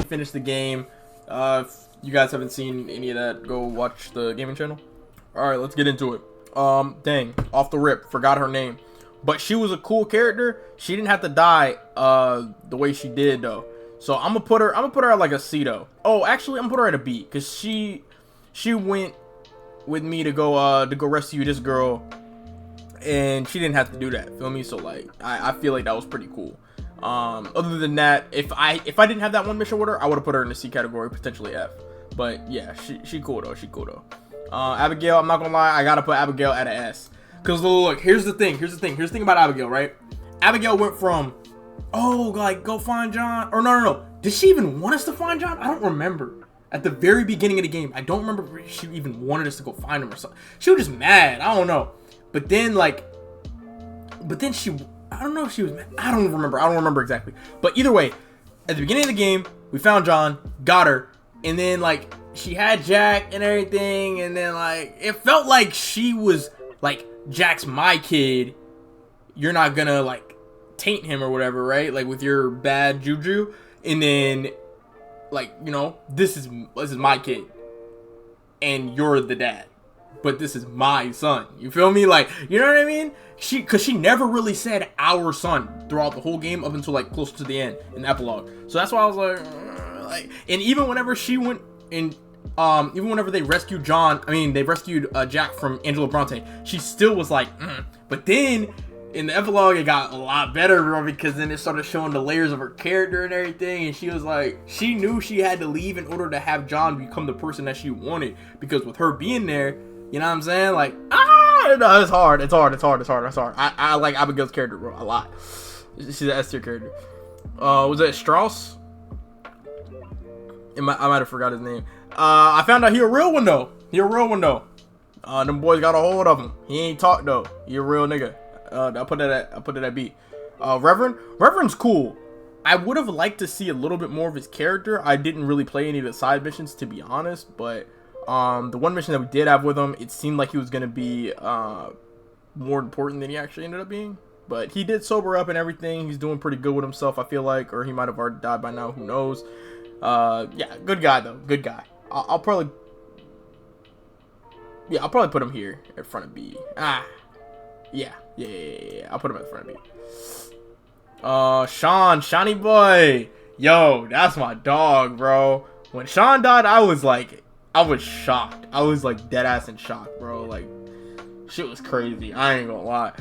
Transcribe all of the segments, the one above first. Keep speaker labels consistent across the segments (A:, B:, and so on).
A: finished the game. If you guys haven't seen any of that, go watch the gaming channel. Alright, let's get into it. Dang, off the rip, forgot her name. But she was a cool character. She didn't have to die the way she did though. So I'm gonna put her at like a C though. Oh, actually I'm gonna put her at a B, because she went with me to go rescue this girl, and she didn't have to do that, feel me? So like I feel like that was pretty cool. Other than that, if I didn't have that one mission with her, I would have put her in the C category, potentially F. But yeah, she cool though. She cool though. Abigail, I'm not gonna lie, I gotta put Abigail at an S. Cause look, here's the thing about Abigail, right? Abigail went from, oh, like, go find John, or no. Did she even want us to find John? I don't remember. At the very beginning of the game, I don't remember if she even wanted us to go find him or something. She was just mad. I don't know. But then she, I don't know if she was mad. I don't remember exactly. But either way, at the beginning of the game, we found John, got her, and then like she had Jack and everything, and then like it felt like she was like, Jack's my kid. You're not gonna like taint him or whatever, right? Like with your bad juju, and then like, you know, this is my kid, and you're the dad, but this is my son. You feel me? Like, you know what I mean? Cause she never really said our son throughout the whole game up until like close to the end in the epilogue. So that's why I was like, and even whenever she went in, even whenever they rescued they rescued Jack from Angela Bronte, she still was like, But then in the epilogue, it got a lot better, bro, because then it started showing the layers of her character and everything, and she was like, she knew she had to leave in order to have John become the person that she wanted, because with her being there, you know what I'm saying, like, no, it's hard. I like Abigail's character, bro, a lot. She's an S tier character. Was it Strauss? I might have forgot his name. I found out he a real one though. Them boys got a hold of him. He ain't talk though. He a real nigga. I put it at B. Reverend's cool. I would have liked to see a little bit more of his character. I didn't really play any of the side missions, to be honest, but the one mission that we did have with him, it seemed like he was gonna be more important than he actually ended up being. But he did sober up and everything. He's doing pretty good with himself, I feel like, or he might have already died by now. Who knows? Yeah, good guy though. Good guy. I'll probably put him here in front of B. Yeah. I'll put him in front of B. Shawnee boy. Yo, that's my dog, bro. When Sean died, I was shocked. I was like dead ass in shock, bro. Like, shit was crazy. I ain't gonna lie.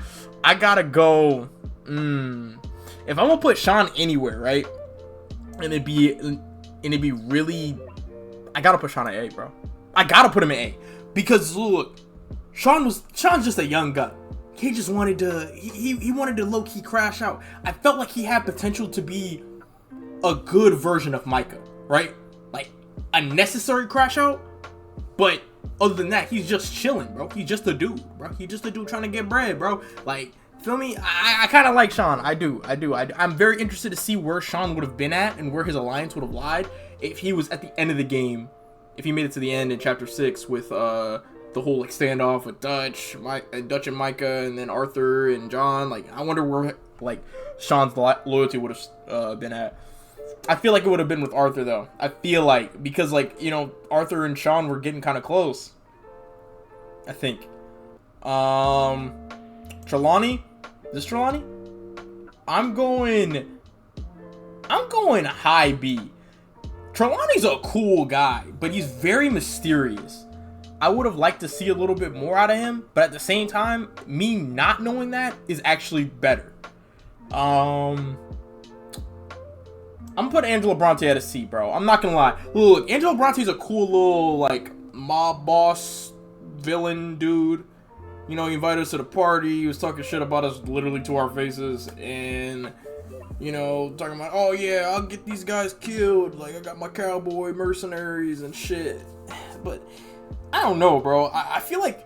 A: I gotta go. If I'm gonna put Sean anywhere, right? And it'd be really, I gotta put Sean at A, bro. I gotta put him at A, because look, Sean's just a young guy. He just wanted to, he wanted to low-key crash out. I felt like he had potential to be a good version of Micah, right? Like a necessary crash out, but other than that, he's just chilling, bro. He's just a dude, bro. He's just a dude trying to get bread, bro. Like, feel me? I kind of like Sean. I do. I'm very interested to see where Sean would have been at and where his alliance would have lied if he was at the end of the game. If he made it to the end in chapter 6 with the whole like standoff with Dutch and Micah, and then Arthur and John. Like, I wonder where like Sean's loyalty would have been at. I feel like it would have been with Arthur though. I feel like, because like, you know, Arthur and Sean were getting kind of close, I think. Trelawney? Is this Trelawney? I'm going high B. Trelawney's a cool guy, but he's very mysterious. I would have liked to see a little bit more out of him, but at the same time, me not knowing that is actually better. I'm gonna put Angela Bronte at a C, bro. I'm not gonna lie. Look, Angela Bronte's a cool little like mob boss villain dude. You know, he invited us to the party. He was talking shit about us literally to our faces, and you know, talking about, oh yeah, I'll get these guys killed. Like, I got my cowboy mercenaries and shit. But I don't know, bro. I feel like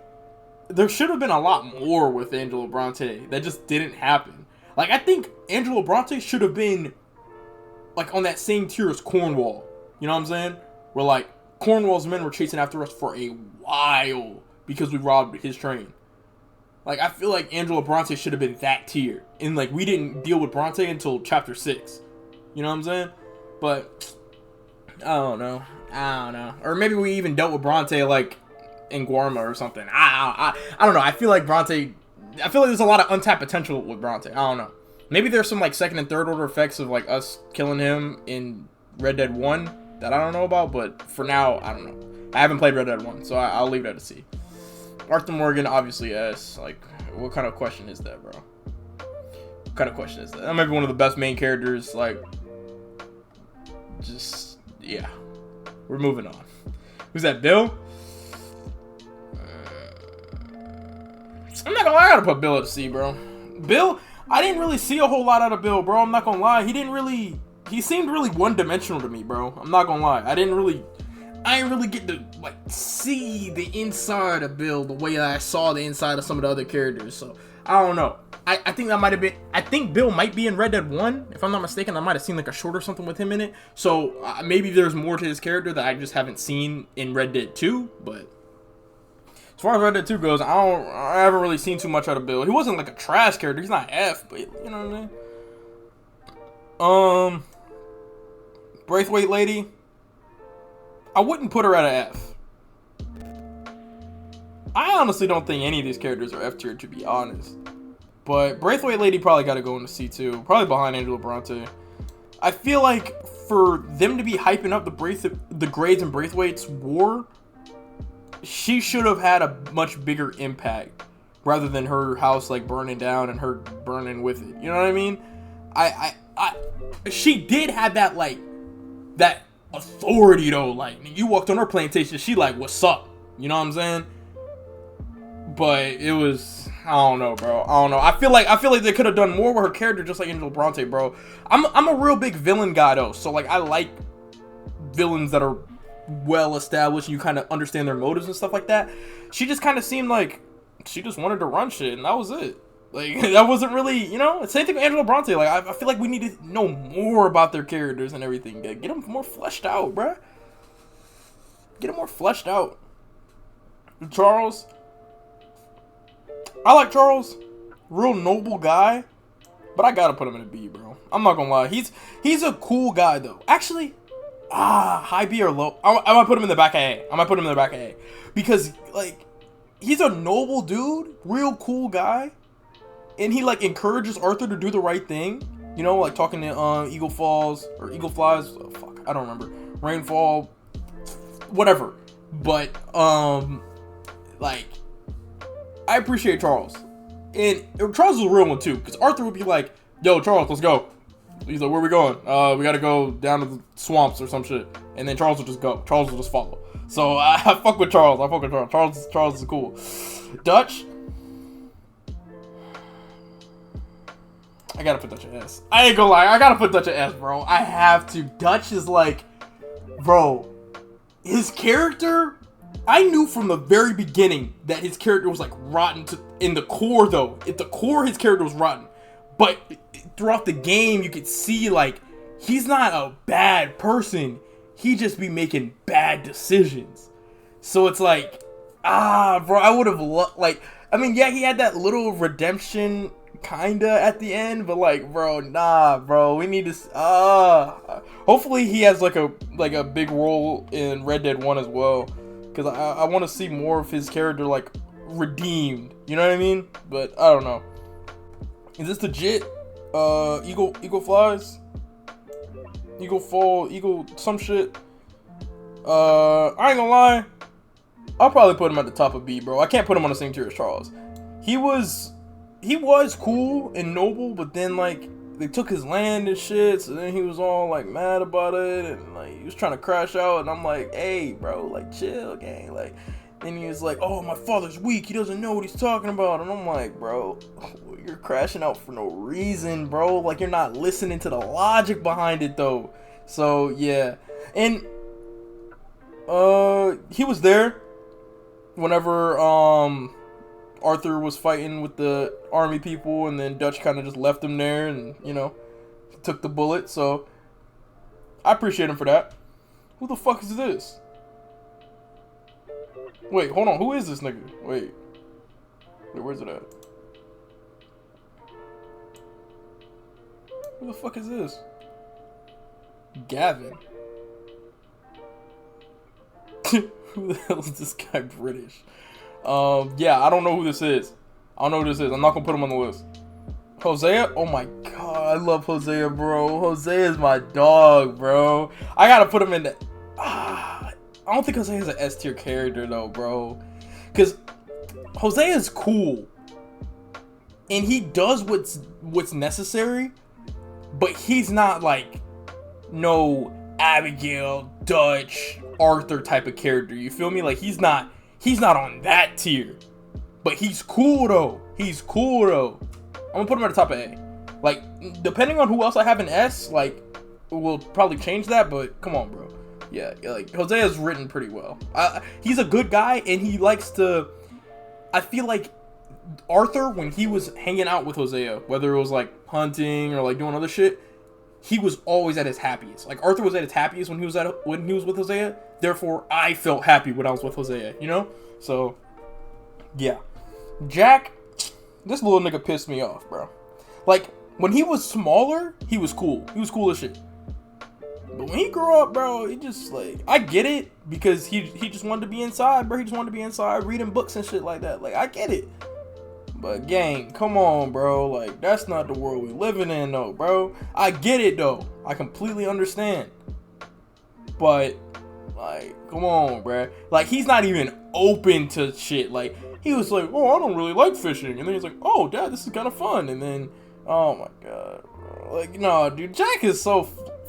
A: there should have been a lot more with Angela Bronte that just didn't happen. Like, I think Angela Bronte should have been like on that same tier as Cornwall. You know what I'm saying? Where like Cornwall's men were chasing after us for a while because we robbed his train. Like, I feel like Angela Bronte should have been that tier. And, like, we didn't deal with Bronte until chapter 6. You know what I'm saying? But I don't know. I don't know. Or maybe we even dealt with Bronte like in Guarma or something. I don't know. I feel like Bronte. I feel like there's a lot of untapped potential with Bronte. I don't know. Maybe there's some like second and third order effects of like us killing him in Red Dead 1 that I don't know about. But for now, I don't know. I haven't played Red Dead 1, so I'll leave that to see. Arthur Morgan, obviously S. Like, what kind of question is that, bro? What kind of question is that? That might be one of the best main characters. Like, just yeah. We're moving on. Who's that, Bill? I'm not gonna lie, I gotta put Bill at C, bro. Bill, I didn't really see a whole lot out of Bill, bro. I'm not gonna lie. He seemed really one-dimensional to me, bro. I'm not gonna lie. I didn't really get to, like, see the inside of Bill the way I saw the inside of some of the other characters. So, I don't know. I think that might have been... I think Bill might be in Red Dead 1. If I'm not mistaken, I might have seen, like, a short or something with him in it. So, maybe there's more to his character that I just haven't seen in Red Dead 2, but... As far as Red Dead 2 goes, I haven't really seen too much out of Bill. He wasn't like a trash character. He's not F, but you know what I mean? Braithwaite lady. I wouldn't put her at an F. I honestly don't think any of these characters are F tier, to be honest. But Braithwaite lady probably got to go into C2. Probably behind Angelo Bronte. I feel like for them to be hyping up the Grades and Braithwaite's war, she should have had a much bigger impact rather than her house like burning down and her burning with it. You know what I mean? She did have that like that authority though. Like you walked on her plantation, she like, what's up? You know what I'm saying? But it was, I don't know, bro. I don't know. I feel like they could have done more with her character, just like Angelo Bronte, bro. I'm a real big villain guy though, so like I like villains that are well established and you kind of understand their motives and stuff like that. She just kind of seemed like she just wanted to run shit and that was it. Like that wasn't really, you know. Same thing with Angelo Bronte. Like I feel like we need to know more about their characters and everything. Get them more fleshed out, bruh. Get them more fleshed out. Charles, I like Charles, real noble guy, but I gotta put him in a B, bro. I'm not gonna lie. He's a cool guy though. Actually, high B or low. I might put him in the back of A. Because like he's a noble dude, real cool guy, and he like encourages Arthur to do the right thing. You know, like talking to Eagle Falls or Eagle Flies. Oh, fuck, I don't remember. Rainfall, whatever. But like I appreciate Charles, and Charles is a real one too. Because Arthur would be like, "Yo, Charles, let's go." He's like, where are we going? We gotta go down to the swamps or some shit. And then Charles will just go. Charles will just follow. So I fuck with Charles. Charles is cool. Dutch. I gotta put Dutch at S. I ain't gonna lie. I gotta put Dutch at S, bro. I have to. Dutch is like, bro, his character, I knew from the very beginning that his character was like rotten in the core though. At the core, his character was rotten. But throughout the game, you could see, like, he's not a bad person. He just be making bad decisions. So it's like, bro, I would have, like, I mean, yeah, he had that little redemption, kinda, at the end. But, like, bro, nah, bro, we need to, hopefully he has, like a big role in Red Dead 1 as well. Because I want to see more of his character, like, redeemed. You know what I mean? But, I don't know. Is this legit? Eagle Flies? Eagle Fall? Eagle some shit? I ain't gonna lie. I'll probably put him at the top of B, bro. I can't put him on the same tier as Charles. He was cool and noble, but then, like, they took his land and shit, so then he was all, like, mad about it, and, like, he was trying to crash out, and I'm like, hey, bro, like, chill, gang, like, and he was like, oh, my father's weak, he doesn't know what he's talking about, and I'm like, bro, you're crashing out for no reason, bro. Like, you're not listening to the logic behind it, though. So, yeah. And, he was there whenever, Arthur was fighting with the army people, and then Dutch kind of just left him there, and, you know, took the bullet, so I appreciate him for that. Who the fuck is this? Wait, hold on, who is this nigga? Wait, where's it at? Who the fuck is this? Gavin. Who the hell is this guy British? Yeah, I don't know who this is. I don't know who this is. I'm not gonna put him on the list. Hosea? Oh my god, I love Hosea, bro. Hosea is my dog, bro. I gotta put him in the... I don't think Hosea is an S tier character though, bro. Because Hosea is cool. And he does what's necessary. But he's not like no Abigail, Dutch, Arthur type of character. You feel me? Like he's not on that tier. But he's cool though. He's cool though. I'm gonna put him at the top of A. Like, depending on who else I have in S, like, we'll probably change that, but come on, bro. Yeah, like, Hosea's written pretty well. He's a good guy, and he likes to... I feel like Arthur, when he was hanging out with Hosea, whether it was, like, hunting or, like, doing other shit, he was always at his happiest. Like, Arthur was at his happiest when he was with Hosea. Therefore, I felt happy when I was with Hosea, you know? So, yeah. Jack... This little nigga pissed me off, bro. Like, when he was smaller, he was cool. He was cool as shit. But when he grew up, bro, he just, like... I get it, because he just wanted to be inside, bro. He just wanted to be inside reading books and shit like that. Like, I get it. But, gang, come on, bro. Like, that's not the world we living in, though, bro. I get it, though. I completely understand. But, like, come on, bro. Like, he's not even open to shit. Like... He was like, oh, I don't really like fishing. And then he's like, oh, Dad, this is kind of fun. And then, oh, my God. Bro. Like, no, dude, Jack is so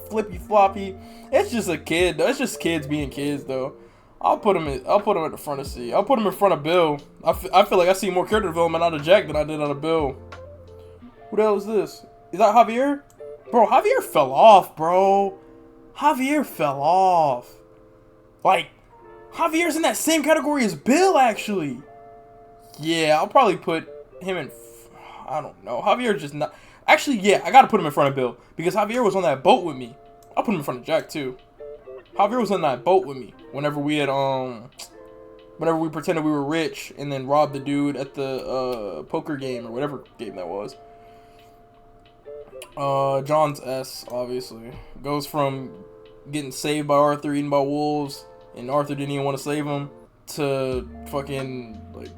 A: flippy floppy. It's just a kid, though. It's just kids being kids, though. I'll put him at the front of C. I'll put him in front of Bill. I feel like I see more character development out of Jack than I did out of Bill. Who the hell is this? Is that Javier? Bro, Javier fell off, bro. Javier fell off. Like, Javier's in that same category as Bill, actually. Yeah, I'll probably put him in... I don't know. Javier just not... Actually, yeah, I gotta put him in front of Bill. Because Javier was on that boat with me. I'll put him in front of Jack, too. Javier was on that boat with me. Whenever we had, Whenever we pretended we were rich and then robbed the dude at the, poker game or whatever game that was. John's S, obviously. Goes from getting saved by Arthur, eaten by wolves, and Arthur didn't even want to save him, to fucking, like...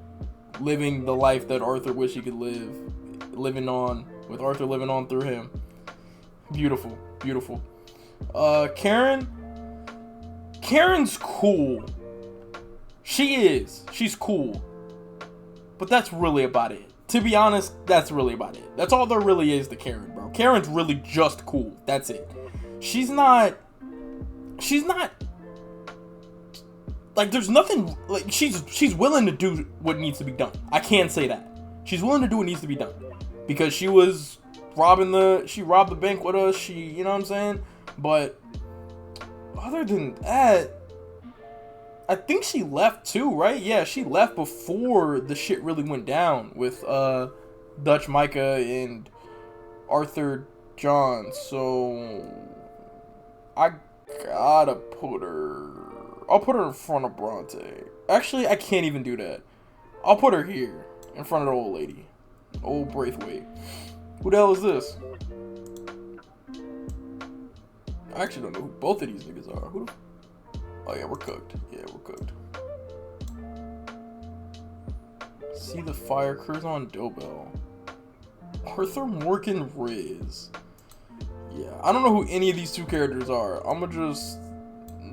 A: living the life that Arthur wished he could live, with Arthur living on through him. Beautiful, beautiful. Karen's cool. She's cool. But that's really about it. To be honest, that's really about it. That's all there really is to Karen, bro. Karen's really just cool. That's it. She's not like, there's nothing, like, she's willing to do what needs to be done. I can say that. She's willing to do what needs to be done. Because she was she robbed the bank with us, you know what I'm saying? But, other than that, I think she left too, right? Yeah, she left before the shit really went down with, Dutch Micah and Arthur John. So, I gotta put her... I'll put her in front of Bronte. Actually, I can't even do that. I'll put her here, in front of the old lady. Old Braithwaite. Who the hell is this? I actually don't know who both of these niggas are. Who the... Oh yeah, we're cooked. Yeah, we're cooked. See the Fire, Curzon, Dobell. Arthur Morgan Riz. Yeah, I don't know who any of these two characters are. I'ma just...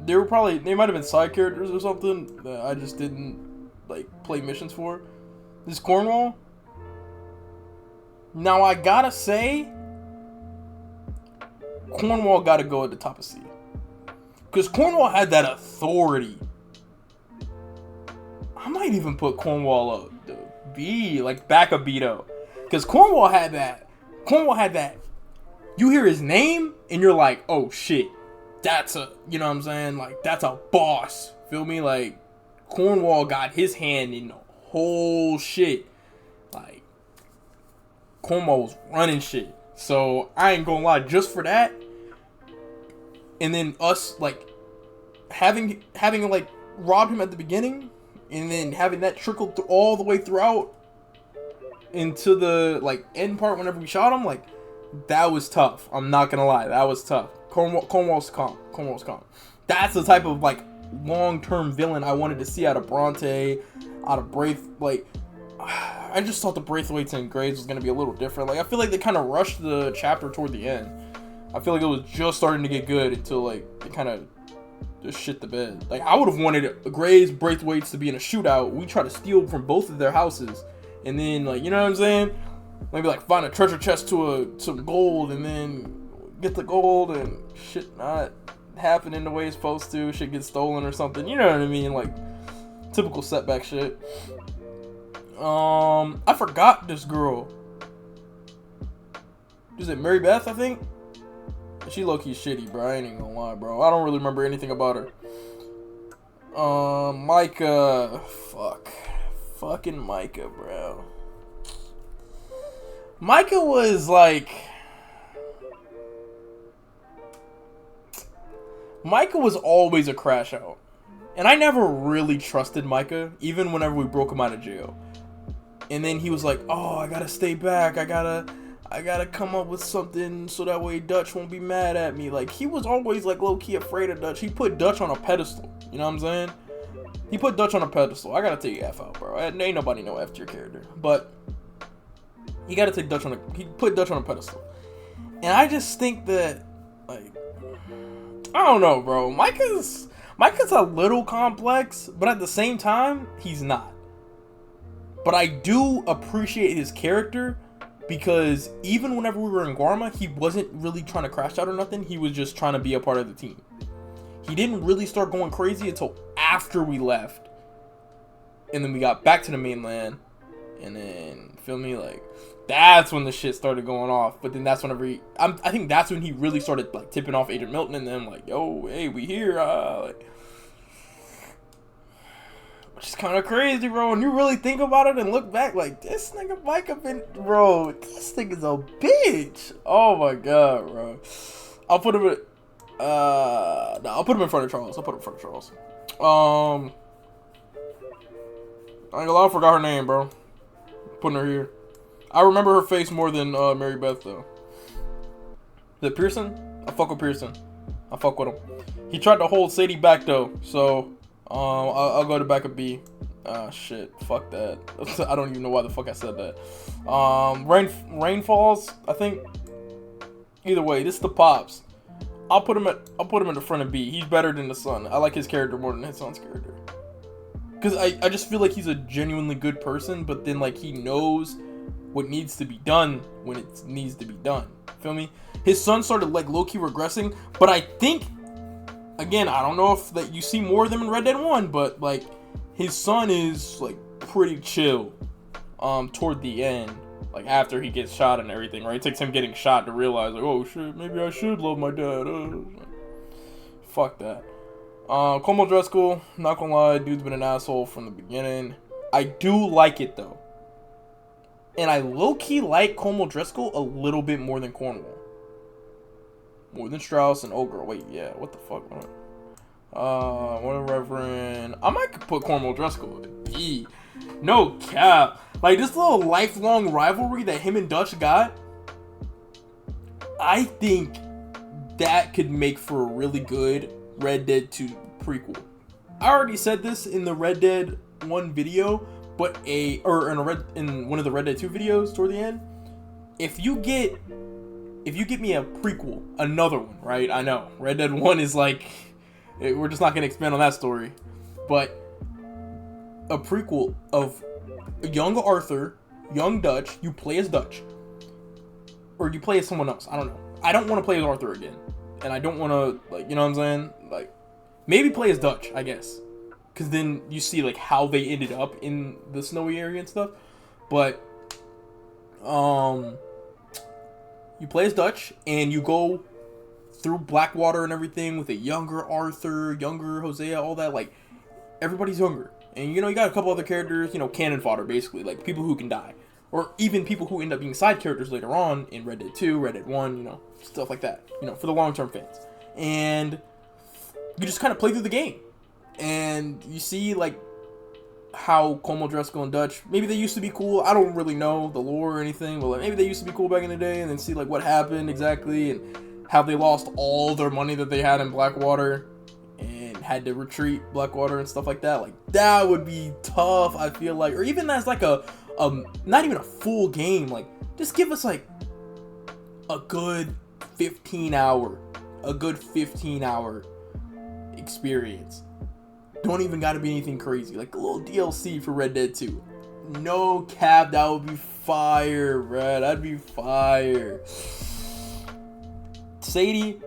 A: They might have been side characters or something that I just didn't, like, play missions for. This Cornwall. Now, I gotta say, Cornwall gotta go at the top of C. Because Cornwall had that authority. I might even put Cornwall up to B, like, back of Beto. Because Cornwall had that. You hear his name, and you're like, oh, shit. That's you know what I'm saying? Like, that's a boss. Feel me? Like, Cornwall got his hand in the whole shit. Like, Cornwall was running shit. So, I ain't gonna lie, just for that. And then us, like, having like, robbed him at the beginning. And then having that trickle through all the way throughout. Into the, like, end part whenever we shot him. Like, that was tough. I'm not gonna lie. That was tough. Cornwall's calm. That's the type of, like, long-term villain I wanted to see out of Bronte, out of Braith. Like, I just thought the Braithwaites and Graves was gonna be a little different. Like, I feel like they kind of rushed the chapter toward the end. I feel like it was just starting to get good until like they kind of just shit the bed. Like, I would have wanted Graves, Braithwaites to be in a shootout. We try to steal from both of their houses, and then, like, you know what I'm saying? Maybe like find a treasure chest to some gold, and then get the gold, and shit not happening the way it's supposed to. Shit gets stolen or something. You know what I mean? Like, typical setback shit. I forgot this girl. Is it Mary Beth, I think? She low-key shitty, bro. I ain't even gonna lie, bro. I don't really remember anything about her. Micah. Fucking Micah, bro. Micah was like... Micah was always a crash out. And I never really trusted Micah, even whenever we broke him out of jail. And then he was like, oh, I gotta stay back. I gotta come up with something so that way Dutch won't be mad at me. Like, he was always like low-key afraid of Dutch. He put Dutch on a pedestal. You know what I'm saying? He put Dutch on a pedestal. I gotta take F out, bro. Ain't nobody know F tier character. But he gotta take Dutch on he put Dutch on a pedestal. And I just think that, like, I don't know, bro. Micah's a little complex, but at the same time, he's not. But I do appreciate his character, because even whenever we were in Guarma, he wasn't really trying to crash out or nothing. He was just trying to be a part of the team. He didn't really start going crazy until after we left. And then we got back to the mainland. And then, feel me, like, that's when the shit started going off. But then that's whenever I think that's when he really started, like, tipping off Agent Milton. And then, like, yo, hey, we here. Like, which is kind of crazy, bro. When you really think about it and look back, like, this nigga Micah been, bro, this nigga's a bitch. Oh my god, bro. I'll put him in, I'll put him in front of Charles. I ain't gonna lie, I forgot her name, bro. Putting her here. I remember her face more than Mary Beth, though. Is it Pearson? I fuck with Pearson. I fuck with him. He tried to hold Sadie back, though, so I'll go to back of B. Shit, fuck that. I don't even know why the fuck I said that. Rain Falls, I think. Either way, this is the Pops. I'll put him in the front of B. He's better than the Son. I like his character more than his son's character. Cause I just feel like he's a genuinely good person, but then, like, he knows what needs to be done when it needs to be done. Feel me? His son started, like, low-key regressing, but I think, again, I don't know if that you see more of them in Red Dead 1, but, like, his son is, like, pretty chill toward the end, like, after he gets shot and everything, right? It takes him getting shot to realize, like, oh shit, maybe I should love my dad. Fuck that. Como Driscoll, not gonna lie, dude's been an asshole from the beginning. I do like it, though. And I low-key like Como Driscoll a little bit more than Cornwall. More than Strauss and Ogre. Wait, yeah, what the fuck? What a Reverend. I might put Cornwall Driscoll at B. No cap. Like, this little lifelong rivalry that him and Dutch got, I think that could make for a really good Red Dead 2 prequel. I already said this in the Red Dead 1 video, but in one of the Red Dead 2 videos toward the end. If you get me a prequel, another one, right? I know Red Dead 1 is like, we're just not gonna expand on that story, but a prequel of young Arthur, young Dutch, you play as Dutch, or you play as someone else. I don't know. I don't want to play as Arthur again, and I don't want to, like, you know what I'm saying? Like, maybe play as Dutch, I guess, because then you see, like, how they ended up in the snowy area and stuff. But you play as Dutch, and you go through Blackwater and everything with a younger Arthur, younger Hosea, all that. Like, everybody's younger. And, you know, you got a couple other characters, you know, cannon fodder, basically. Like, people who can die. Or even people who end up being side characters later on in Red Dead 2, Red Dead 1, you know, stuff like that. You know, for the long-term fans. And you just kind of play through the game. And you see, like, how Como Driscoll and Dutch, maybe they used to be cool. I don't really know the lore or anything, but, like, maybe they used to be cool back in the day, and then see, like, what happened exactly, and how they lost all their money that they had in Blackwater, and had to retreat Blackwater and stuff like that. Like that would be tough, I feel like. Or even as like a not even a full game, like just give us like a good 15 hour experience. Don't even gotta be anything crazy, like a little DLC for Red Dead 2. No cap, that would be fire, bruh. That'd be fire. Sadie,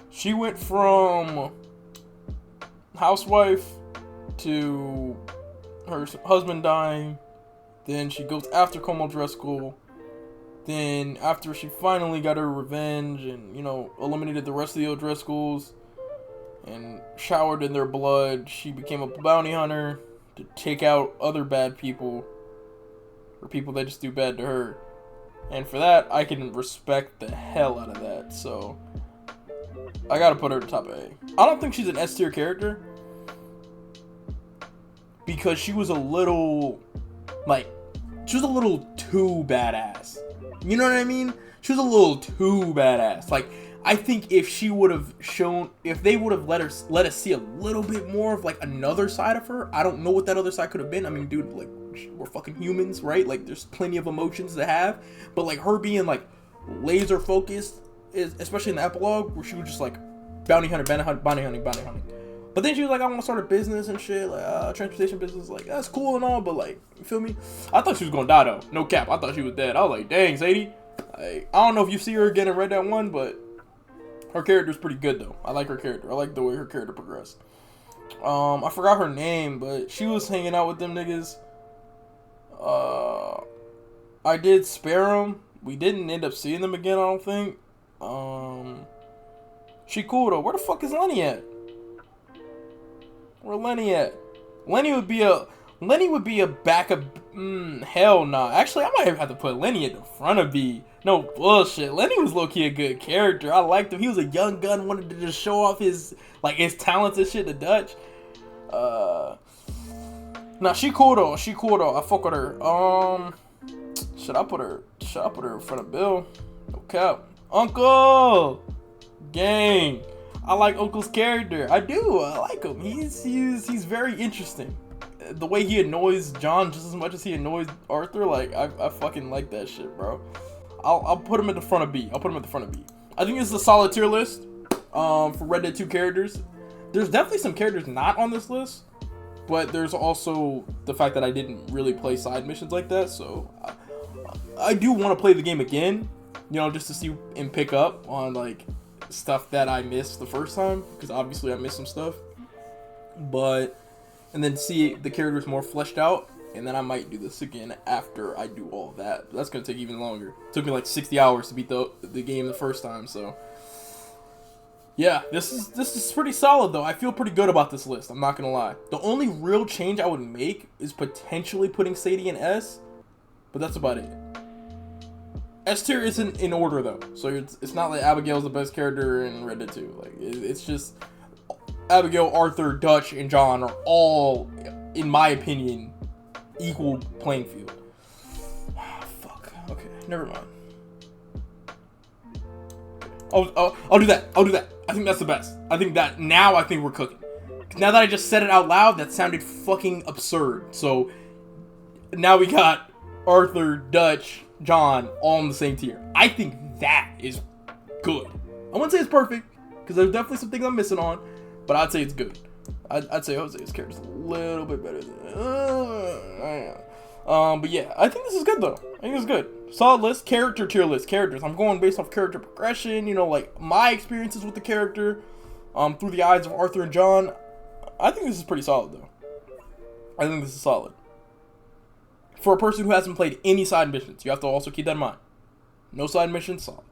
A: she went from housewife to her husband dying. Then she goes after Como Driscoll. Then after she finally got her revenge and, you know, eliminated the rest of the O'Driscolls and showered in their blood, she became a bounty hunter to take out other bad people, or people that just do bad to her. And for that, I can respect the hell out of that. So I gotta put her at top A. I don't think she's an S tier character because she was a little, like, she was a little too badass. You know what I mean? She was a little too badass. Like, I think if she would have shown, if they would have let us see a little bit more of like another side of her. I don't know what that other side could have been. I mean, dude, like, we're fucking humans, right? Like, there's plenty of emotions to have. But like her being like laser focused, especially in the epilogue, where she was just like bounty hunter, bounty hunting. But then she was like, I want to start a business and shit, like transportation business. Like, that's cool and all, but like, you feel me? I thought she was gonna die though. No cap. I thought she was dead. I was like, dang, Sadie. Like, I don't know if you see her again in Red Dead 1, but her character's pretty good though. I like her character. I like the way her character progressed. I forgot her name, but she was hanging out with them niggas. I did spare them. We didn't end up seeing them again, I don't think. She cool though. Where the fuck is Lenny at? Where Lenny at? Lenny would be a backup. Hell nah. Actually, I might have to put Lenny at the front of B. No bullshit. Lenny was low-key a good character. I liked him. He was a young gun, wanted to just show off his talents and shit to Dutch. Nah, she cool though. I fuck with her. Should I put her in front of Bill? No cap. Uncle! Gang. I like Uncle's character. I do. I like him. He's very interesting. The way he annoys John just as much as he annoys Arthur, like I fucking like that shit, bro. I'll put him at the front of B. I think this is a solid tier list for Red Dead 2 characters. There's definitely some characters not on this list, but there's also the fact that I didn't really play side missions like that, so I do want to play the game again, you know, just to see and pick up on like stuff that I missed the first time, because obviously I missed some stuff, and then see the characters more fleshed out, and then I might do this again after I do all of that. But that's gonna take even longer. It took me like 60 hours to beat the game the first time, so yeah, this is pretty solid though. I feel pretty good about this list, I'm not gonna lie. The only real change I would make is potentially putting Sadie in S, but that's about it. S tier isn't in order though, so it's not like Abigail's the best character in Red Dead 2. Like it's just Abigail, Arthur, Dutch, and John are all, in my opinion, equal playing field. Fuck. Okay, never mind. I'll do that. I think that's the best. I think we're cooking. Now that I just said it out loud, that sounded fucking absurd. So now we got Arthur, Dutch, John all in the same tier. I think that is good. I wouldn't say it's perfect, because there's definitely some things I'm missing on, but I'd say it's good. I'd say Jose's character's a little bit better than but yeah, I think this is good though. I think it's good. Solid list. Character tier list. Characters. I'm going based off character progression, you know, like my experiences with the character through the eyes of Arthur and John. I think this is pretty solid though. I think this is solid. For a person who hasn't played any side missions, you have to also keep that in mind. No side missions, solid.